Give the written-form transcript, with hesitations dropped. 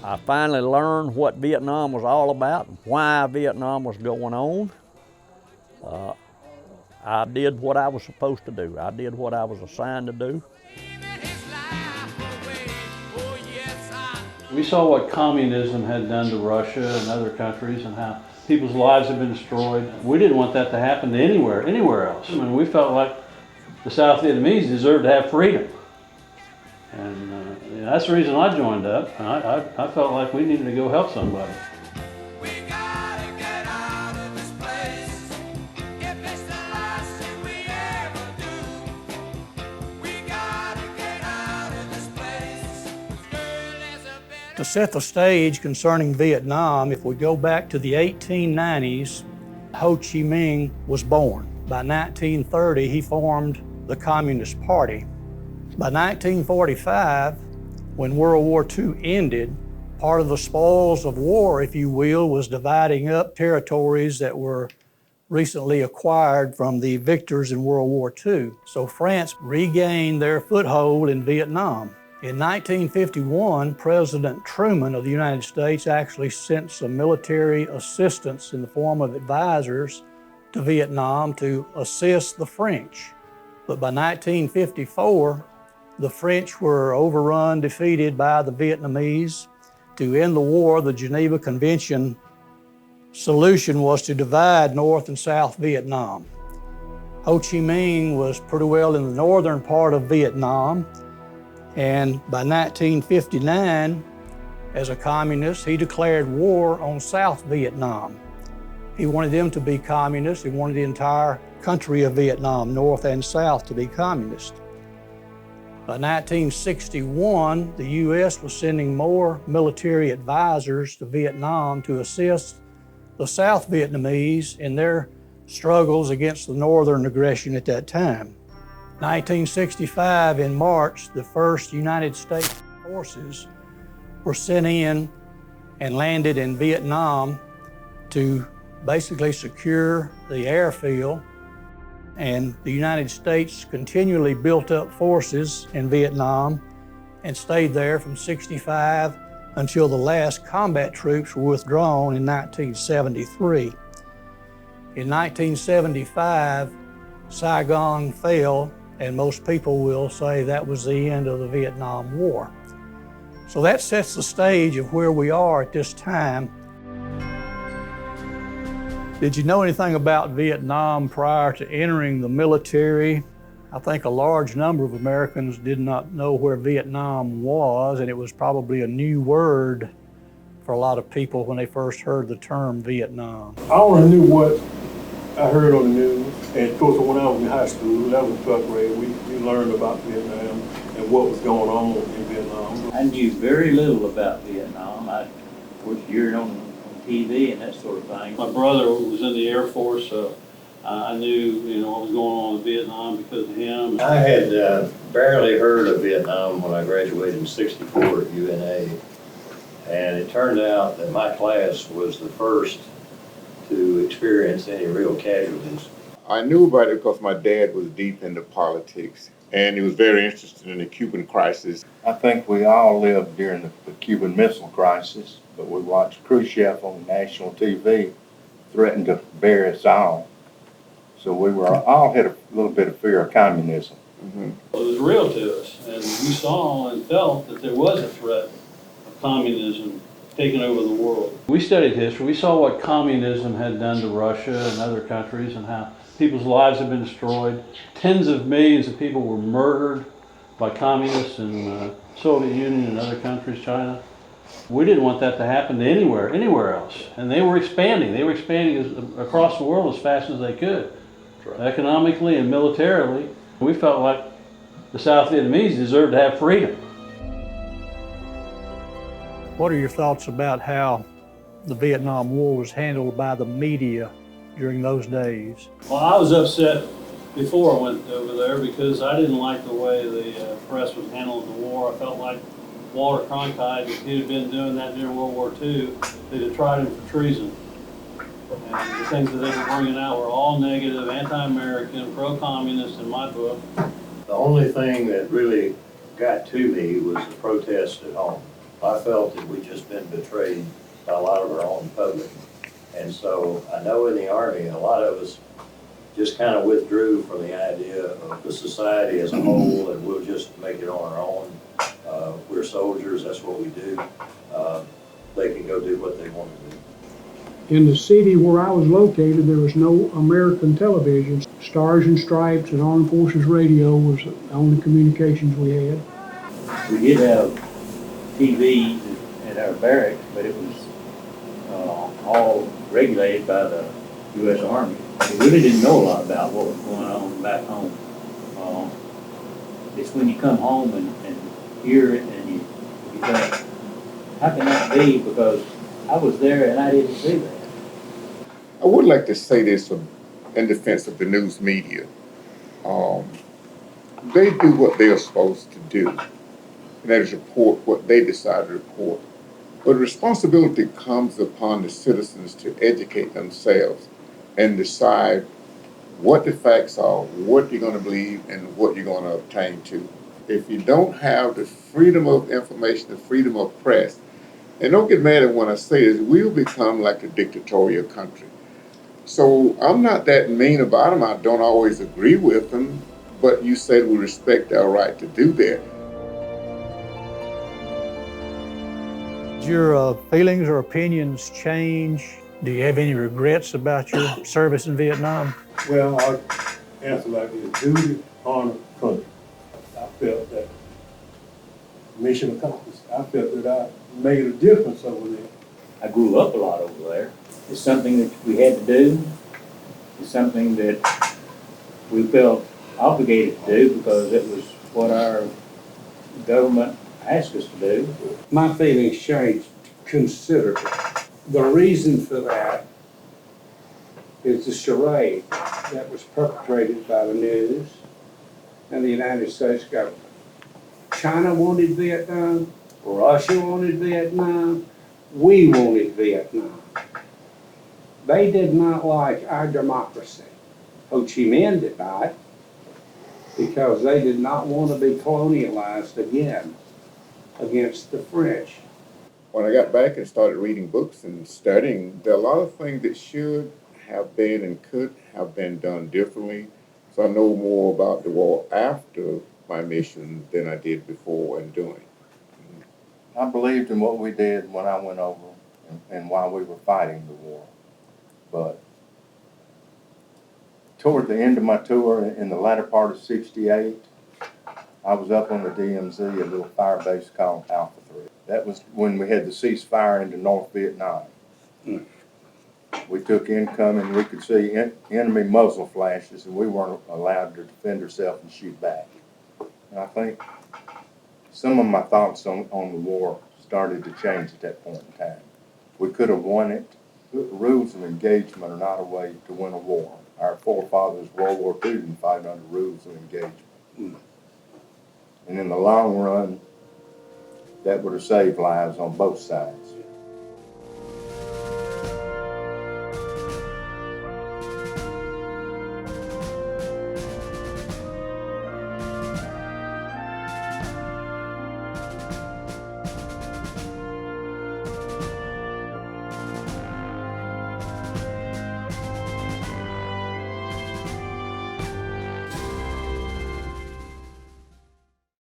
I finally learned what Vietnam was all about, why Vietnam was going on. I did what I was supposed to do. I did what I was assigned to do. We saw what communism had done to Russia and other countries and how people's lives have been destroyed. We didn't want that to happen to anywhere else. I mean, we felt like the South Vietnamese deserved to have freedom. And that's the reason I joined up. I felt like we needed to go help somebody. To set the stage concerning Vietnam, if we go back to the 1890s, Ho Chi Minh was born. By 1930, he formed the Communist Party. By 1945, when World War II ended, part of the spoils of war, if you will, was dividing up territories that were recently acquired from the victors in World War II. So France regained their foothold in Vietnam. In 1951, President Truman of the United States actually sent some military assistance in the form of advisors to Vietnam to assist the French. But by 1954, the French were overrun, defeated by the Vietnamese. To end the war, the Geneva Convention solution was to divide North and South Vietnam. Ho Chi Minh was pretty well in the northern part of Vietnam, and by 1959, as a communist, he declared war on South Vietnam. He wanted them to be communist. He wanted the entire country of Vietnam, North and South, to be communist. By 1961, the U.S. was sending more military advisors to Vietnam to assist the South Vietnamese in their struggles against the Northern aggression at that time. 1965, in March, the first United States forces were sent in and landed in Vietnam to basically secure the airfield. And the United States continually built up forces in Vietnam and stayed there from 65 until the last combat troops were withdrawn in 1973. In 1975, Saigon fell, and most people will say that was the end of the Vietnam War. So that sets the stage of where we are at this time. Did you know anything about Vietnam prior to entering the military? I think a large number of Americans did not know where Vietnam was, and it was probably a new word for a lot of people when they first heard the term Vietnam. I only knew what I heard on the news, and of course when I was in high school, that was 12th grade, we learned about Vietnam and what was going on in Vietnam. I knew very little about Vietnam. I was hearing on TV and that sort of thing. My brother was in the Air Force, so I knew what was going on in Vietnam because of him. I had barely heard of Vietnam when I graduated in '64 at UNA, and it turned out that my class was the first to experience any real casualties. I knew about it because my dad was deep into politics, and he was very interested in the Cuban crisis. I think we all lived during the Cuban Missile Crisis, but we watched Khrushchev on national TV threaten to bury us all. So we were all had a little bit of fear of communism. Mm-hmm. It was real to us, and we saw and felt that there was a threat of communism taking over the world. We studied history. We saw what communism had done to Russia and other countries and how people's lives have been destroyed. Tens of millions of people were murdered by communists in the Soviet Union and other countries, China. We didn't want that to happen to anywhere else. And they were expanding. They were expanding across the world as fast as they could, economically and militarily. We felt like the South Vietnamese deserved to have freedom. What are your thoughts about how the Vietnam War was handled by the media during those days? Well, I was upset before I went over there because I didn't like the way the press was handling the war. I felt like Walter Cronkite, if he'd been doing that during World War II, they'd have tried him for treason. And the things that they were bringing out were all negative, anti-American, pro-communist in my book. The only thing that really got to me was the protest at home. I felt that we'd just been betrayed by a lot of our own public. And so I know in the Army, a lot of us just kind of withdrew from the idea of the society as a whole, and we'll just make it on our own. We're soldiers, that's what we do. They can go do what they want to do. In the city where I was located, there was no American television. Stars and Stripes and Armed Forces Radio was the only communications we had. We did have TV at our barracks, but it was all regulated by the U.S. Army. We really didn't know a lot about what was going on back home. It's when you come home and hear it and you think, how can that be? Because I was there and I didn't see that. I would like to say this in defense of the news media. They do what they are supposed to do, and that is report what they decide to report. But responsibility comes upon the citizens to educate themselves and decide what the facts are, what you're going to believe, and what you're going to obtain to. If you don't have the freedom of information, the freedom of press, and don't get mad at when I say this, we'll become like a dictatorial country. So I'm not that mean about them. I don't always agree with them, but you said we respect our right to do that. Did your feelings or opinions change? Do you have any regrets about your service in Vietnam? Well, I'll answer like this: duty, honor, country. I felt that mission accomplished. I felt that I made a difference over there. I grew up a lot over there. It's something that we had to do. It's something that we felt obligated to do because it was what our government asked us to do. My feelings changed considerably. The reason for that is the charade that was perpetrated by the news and the United States government. China wanted Vietnam, Russia wanted Vietnam, we wanted Vietnam. They did not like our democracy. Ho Chi Minh did not, because they did not want to be colonialized again against the French. When I got back and started reading books and studying, there are a lot of things that should have been and could have been done differently. So I know more about the war after my mission than I did before and during. I believed in what we did when I went over and while we were fighting the war. But toward the end of my tour, in the latter part of '68, I was up on the DMZ, a little fire base called Alpha 3. That was when we had the ceasefire into North Vietnam. We took incoming, we could see enemy muzzle flashes, and we weren't allowed to defend ourselves and shoot back. And I think some of my thoughts on the war started to change at that point in time. We could have won it. Rules of engagement are not a way to win a war. Our forefathers, World War II, didn't fight under rules of engagement. And in the long run, that would have saved lives on both sides.